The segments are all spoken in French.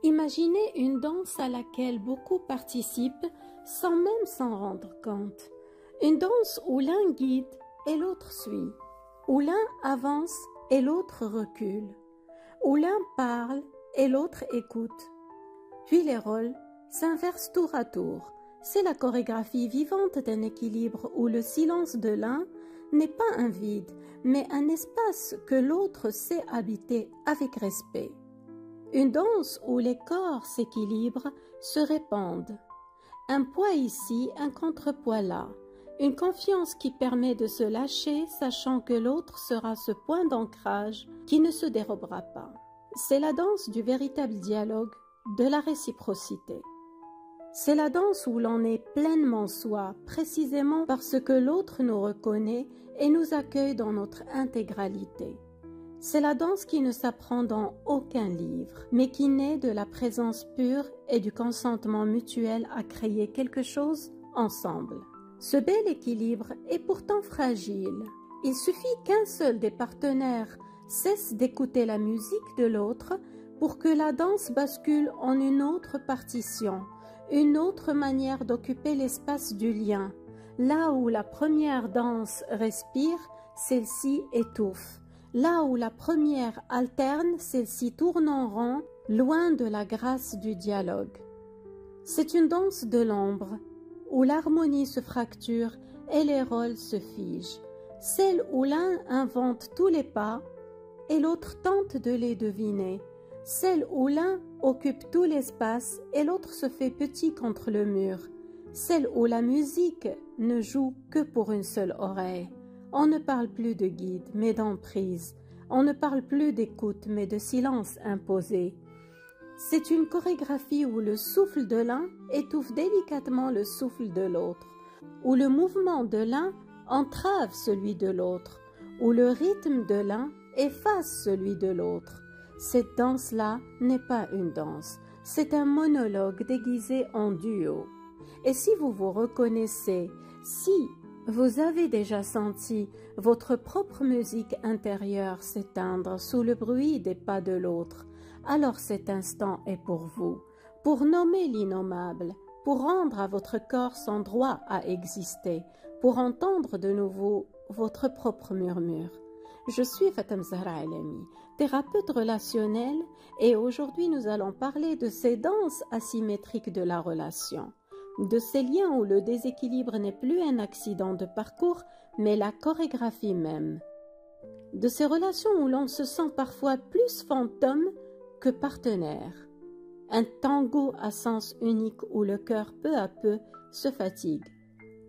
Imaginez une danse à laquelle beaucoup participent sans même s'en rendre compte. Une danse où l'un guide et l'autre suit, où l'un avance et l'autre recule, où l'un parle et l'autre écoute. Puis les rôles s'inversent tour à tour. C'est la chorégraphie vivante d'un équilibre où le silence de l'un n'est pas un vide, mais un espace que l'autre sait habiter avec respect. Une danse où les corps s'équilibrent, se répandent. Un poids ici, un contrepoids là. Une confiance qui permet de se lâcher, sachant que l'autre sera ce point d'ancrage qui ne se dérobera pas. C'est la danse du véritable dialogue, de la réciprocité. C'est la danse où l'on est pleinement soi, précisément parce que l'autre nous reconnaît et nous accueille dans notre intégralité. C'est la danse qui ne s'apprend dans aucun livre, mais qui naît de la présence pure et du consentement mutuel à créer quelque chose ensemble. Ce bel équilibre est pourtant fragile. Il suffit qu'un seul des partenaires cesse d'écouter la musique de l'autre pour que la danse bascule en une autre partition, une autre manière d'occuper l'espace du lien. Là où la première danse respire, celle-ci étouffe. Là où la première alterne, celle-ci tourne en rond, loin de la grâce du dialogue. C'est une danse de l'ombre, où l'harmonie se fracture et les rôles se figent. Celle où l'un invente tous les pas et l'autre tente de les deviner. Celle où l'un occupe tout l'espace et l'autre se fait petit contre le mur. Celle où la musique ne joue que pour une seule oreille. On ne parle plus de guide, mais d'emprise. On ne parle plus d'écoute, mais de silence imposé. C'est une chorégraphie où le souffle de l'un étouffe délicatement le souffle de l'autre, où le mouvement de l'un entrave celui de l'autre, où le rythme de l'un efface celui de l'autre. Cette danse-là n'est pas une danse, c'est un monologue déguisé en duo. Et si vous vous reconnaissez, si vous avez déjà senti votre propre musique intérieure s'éteindre sous le bruit des pas de l'autre, alors cet instant est pour vous, pour nommer l'innommable, pour rendre à votre corps son droit à exister, pour entendre de nouveau votre propre murmure. Je suis Fatem Zahra Alami, thérapeute relationnelle, et aujourd'hui nous allons parler de ces danses asymétriques de la relation. De ces liens où le déséquilibre n'est plus un accident de parcours, mais la chorégraphie même. De ces relations où l'on se sent parfois plus fantôme que partenaire. Un tango à sens unique où le cœur peu à peu se fatigue.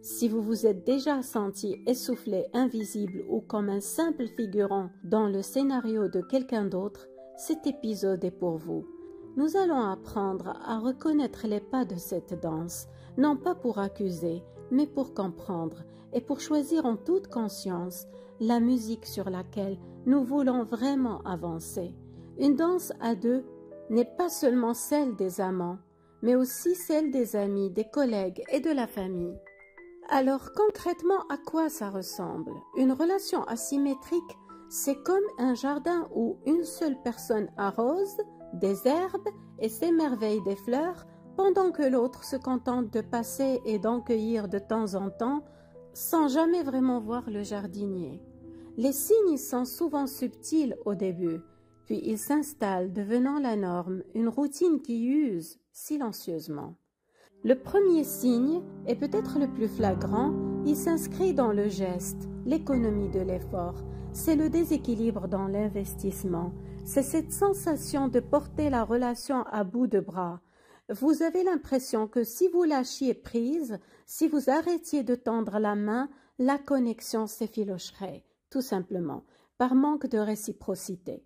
Si vous vous êtes déjà senti essoufflé, invisible ou comme un simple figurant dans le scénario de quelqu'un d'autre, cet épisode est pour vous. Nous allons apprendre à reconnaître les pas de cette danse, non pas pour accuser, mais pour comprendre et pour choisir en toute conscience la musique sur laquelle nous voulons vraiment avancer. Une danse à deux n'est pas seulement celle des amants, mais aussi celle des amis, des collègues et de la famille. Alors concrètement, à quoi ça ressemble? Une relation asymétrique, c'est comme un jardin où une seule personne arrose des herbes et s'émerveille des fleurs, pendant que l'autre se contente de passer et d'en cueillir de temps en temps, sans jamais vraiment voir le jardinier. Les signes sont souvent subtils au début, puis ils s'installent, devenant la norme, une routine qui use silencieusement. Le premier signe est peut-être le plus flagrant, il s'inscrit dans le geste, l'économie de l'effort. C'est le déséquilibre dans l'investissement. C'est cette sensation de porter la relation à bout de bras. Vous avez l'impression que si vous lâchiez prise, si vous arrêtiez de tendre la main, la connexion s'effilocherait, tout simplement, par manque de réciprocité.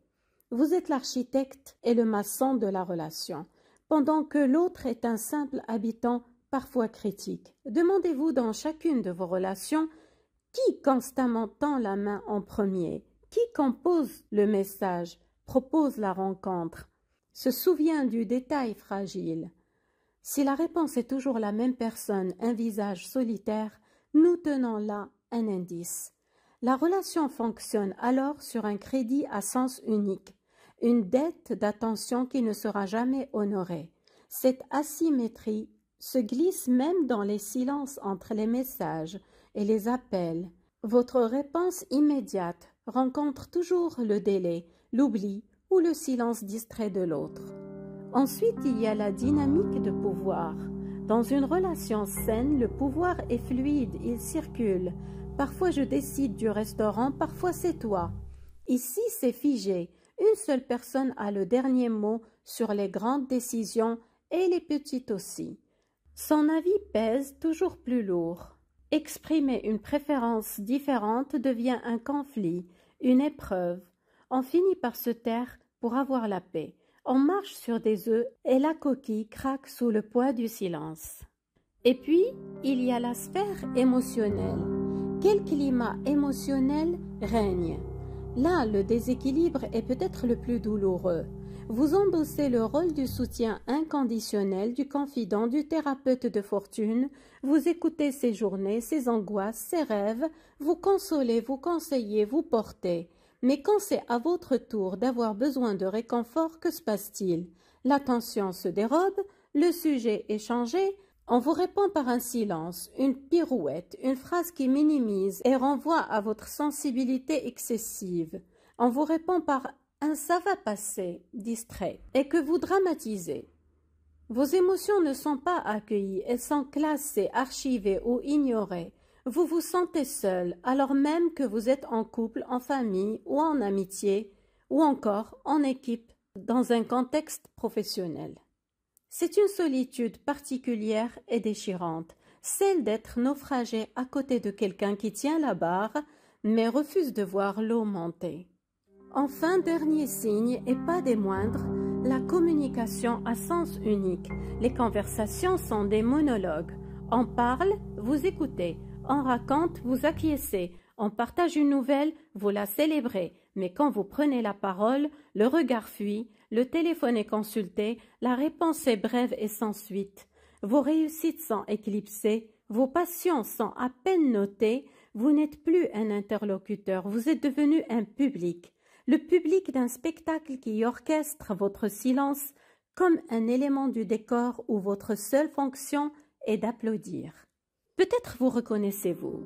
Vous êtes l'architecte et le maçon de la relation, pendant que l'autre est un simple habitant parfois critique. Demandez-vous dans chacune de vos relations qui constamment tend la main en premier, qui compose le message, propose la rencontre, se souvient du détail fragile. Si la réponse est toujours la même personne, un visage solitaire, nous tenons là un indice. La relation fonctionne alors sur un crédit à sens unique, une dette d'attention qui ne sera jamais honorée. Cette asymétrie se glisse même dans les silences entre les messages et les appels. Votre réponse immédiate rencontre toujours le délai, l'oubli ou le silence distrait de l'autre. Ensuite, il y a la dynamique de pouvoir. Dans une relation saine, le pouvoir est fluide, il circule. Parfois je décide du restaurant, parfois c'est toi. Ici, c'est figé. Une seule personne a le dernier mot sur les grandes décisions et les petites aussi. Son avis pèse toujours plus lourd. Exprimer une préférence différente devient un conflit, une épreuve. On finit par se taire pour avoir la paix. On marche sur des œufs et la coquille craque sous le poids du silence. Et puis, il y a la sphère émotionnelle. Quel climat émotionnel règne? Là, le déséquilibre est peut-être le plus douloureux. Vous endossez le rôle du soutien inconditionnel, du confident, du thérapeute de fortune. Vous écoutez ses journées, ses angoisses, ses rêves. Vous consolez, vous conseillez, vous portez. Mais quand c'est à votre tour d'avoir besoin de réconfort, que se passe-t-il? L'attention se dérobe, le sujet est changé, on vous répond par un silence, une pirouette, une phrase qui minimise et renvoie à votre sensibilité excessive. On vous répond par un « ça va passer » distrait et que vous dramatisez. Vos émotions ne sont pas accueillies, elles sont classées, archivées ou ignorées. Vous vous sentez seul alors même que vous êtes en couple, en famille ou en amitié ou encore en équipe dans un contexte professionnel. C'est une solitude particulière et déchirante, celle d'être naufragé à côté de quelqu'un qui tient la barre mais refuse de voir l'eau monter. Enfin, dernier signe et pas des moindres, la communication à sens unique. Les conversations sont des monologues. On parle, vous écoutez. On raconte, vous acquiescez. On partage une nouvelle, vous la célébrez. Mais quand vous prenez la parole, le regard fuit, le téléphone est consulté, la réponse est brève et sans suite. Vos réussites sont éclipsées, vos passions sont à peine notées, vous n'êtes plus un interlocuteur, vous êtes devenu un public. Le public d'un spectacle qui orchestre votre silence comme un élément du décor où votre seule fonction est d'applaudir. Peut-être vous reconnaissez-vous.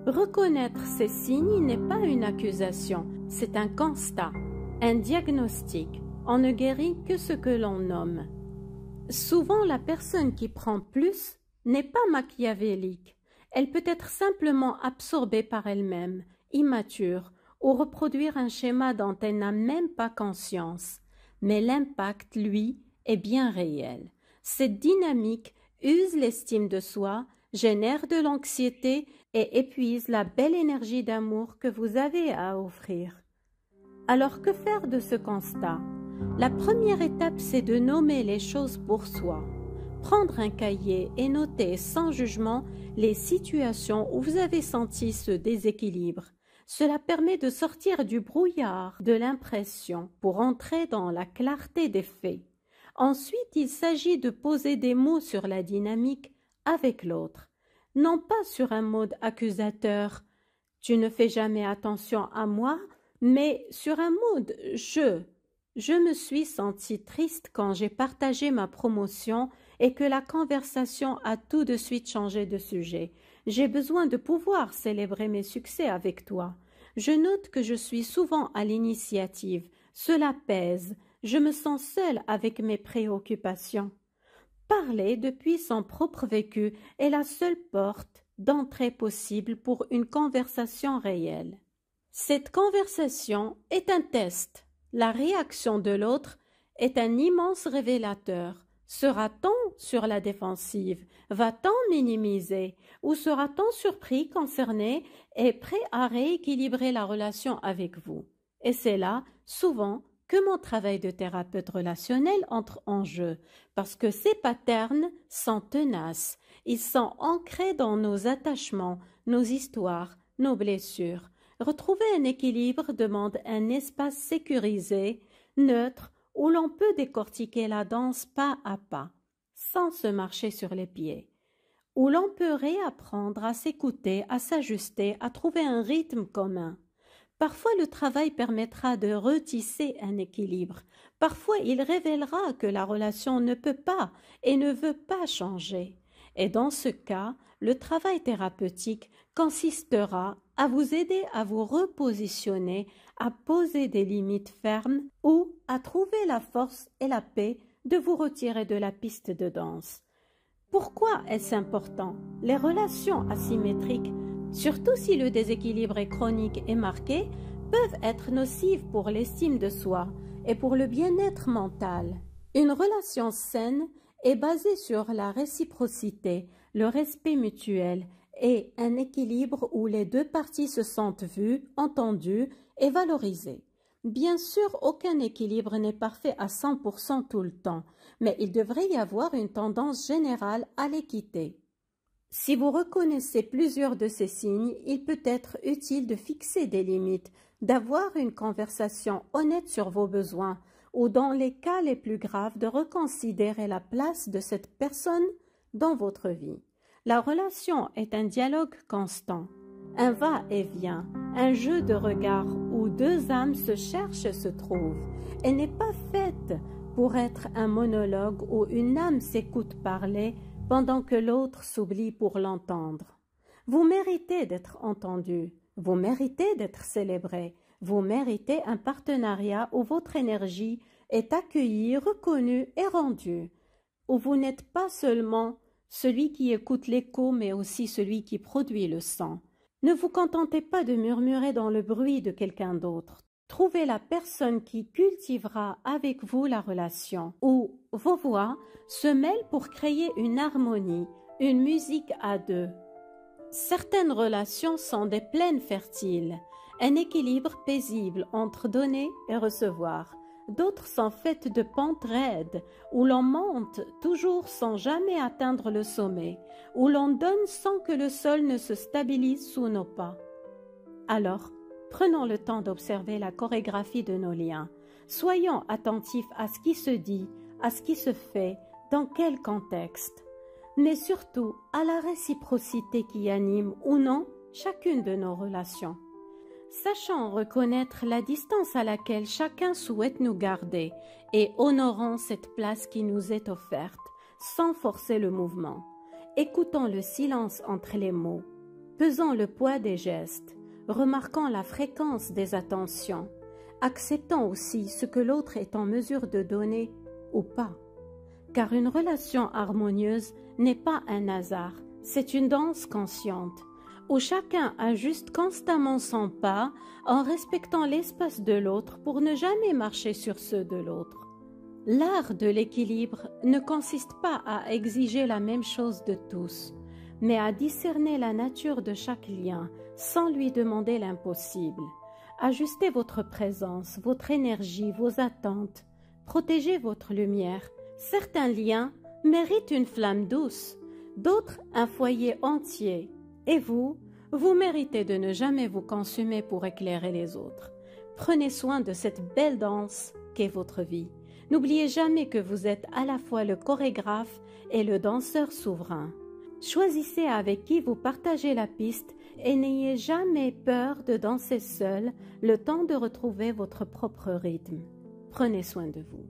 Reconnaître ces signes n'est pas une accusation, c'est un constat, un diagnostic. On ne guérit que ce que l'on nomme. Souvent, la personne qui prend plus n'est pas machiavélique. Elle peut être simplement absorbée par elle-même, immature, ou reproduire un schéma dont elle n'a même pas conscience. Mais l'impact, lui, est bien réel. Cette dynamique use l'estime de soi, génère de l'anxiété et épuise la belle énergie d'amour que vous avez à offrir. Alors que faire de ce constat? La première étape, c'est de nommer les choses pour soi. Prendre un cahier et noter sans jugement les situations où vous avez senti ce déséquilibre. Cela permet de sortir du brouillard de l'impression pour entrer dans la clarté des faits. Ensuite, il s'agit de poser des mots sur la dynamique avec l'autre, non pas sur un mode accusateur « tu ne fais jamais attention à moi », mais sur un mode « je me suis senti triste quand j'ai partagé ma promotion et que la conversation a tout de suite changé de sujet. J'ai besoin de pouvoir célébrer mes succès avec toi. Je note que je suis souvent à l'initiative. Cela pèse. Je me sens seule avec mes préoccupations. » Parler depuis son propre vécu est la seule porte d'entrée possible pour une conversation réelle. Cette conversation est un test. La réaction de l'autre est un immense révélateur. Sera-t-on sur la défensive? Va-t-on minimiser? Ou sera-t-on surpris, concerné et prêt à rééquilibrer la relation avec vous? Et c'est là, souvent, que mon travail de thérapeute relationnel entre en jeu, parce que ces patterns sont tenaces, ils sont ancrés dans nos attachements, nos histoires, nos blessures. Retrouver un équilibre demande un espace sécurisé, neutre, où l'on peut décortiquer la danse pas à pas, sans se marcher sur les pieds, où l'on peut réapprendre à s'écouter, à s'ajuster, à trouver un rythme commun. Parfois le travail permettra de retisser un équilibre. Parfois il révélera que la relation ne peut pas et ne veut pas changer. Et dans ce cas, le travail thérapeutique consistera à vous aider à vous repositionner, à poser des limites fermes ou à trouver la force et la paix de vous retirer de la piste de danse. Pourquoi est-ce important? Les relations asymétriques, surtout si le déséquilibre est chronique et marqué, peuvent être nocives pour l'estime de soi et pour le bien-être mental. Une relation saine est basée sur la réciprocité, le respect mutuel et un équilibre où les deux parties se sentent vues, entendues et valorisées. Bien sûr, aucun équilibre n'est parfait à 100% tout le temps, mais il devrait y avoir une tendance générale à l'équité. Si vous reconnaissez plusieurs de ces signes, il peut être utile de fixer des limites, d'avoir une conversation honnête sur vos besoins, ou dans les cas les plus graves, de reconsidérer la place de cette personne dans votre vie. La relation est un dialogue constant, un va-et-vient, un jeu de regards où deux âmes se cherchent et se trouvent. Elle n'est pas faite pour être un monologue où une âme s'écoute parler pendant que l'autre s'oublie pour l'entendre. Vous méritez d'être entendu, vous méritez d'être célébré, vous méritez un partenariat où votre énergie est accueillie, reconnue et rendue, où vous n'êtes pas seulement celui qui écoute l'écho, mais aussi celui qui produit le son. Ne vous contentez pas de murmurer dans le bruit de quelqu'un d'autre. Trouvez la personne qui cultivera avec vous la relation, où vos voix se mêlent pour créer une harmonie, une musique à deux. Certaines relations sont des plaines fertiles, un équilibre paisible entre donner et recevoir. D'autres sont faites de pentes raides, où l'on monte toujours sans jamais atteindre le sommet, où l'on donne sans que le sol ne se stabilise sous nos pas. Alors, prenons le temps d'observer la chorégraphie de nos liens. Soyons attentifs à ce qui se dit, à ce qui se fait, dans quel contexte, mais surtout à la réciprocité qui anime ou non chacune de nos relations. Sachons reconnaître la distance à laquelle chacun souhaite nous garder et honorons cette place qui nous est offerte, sans forcer le mouvement. Écoutons le silence entre les mots, pesons le poids des gestes, remarquons la fréquence des attentions, acceptons aussi ce que l'autre est en mesure de donner ou pas. Car une relation harmonieuse n'est pas un hasard, c'est une danse consciente, où chacun ajuste constamment son pas en respectant l'espace de l'autre pour ne jamais marcher sur ceux de l'autre. L'art de l'équilibre ne consiste pas à exiger la même chose de tous, mais à discerner la nature de chaque lien sans lui demander l'impossible. Ajustez votre présence, votre énergie, vos attentes, protégez votre lumière. Certains liens méritent une flamme douce, d'autres un foyer entier. Et vous, vous méritez de ne jamais vous consumer pour éclairer les autres. Prenez soin de cette belle danse qu'est votre vie. N'oubliez jamais que vous êtes à la fois le chorégraphe et le danseur souverain. Choisissez avec qui vous partagez la piste et n'ayez jamais peur de danser seul le temps de retrouver votre propre rythme. Prenez soin de vous.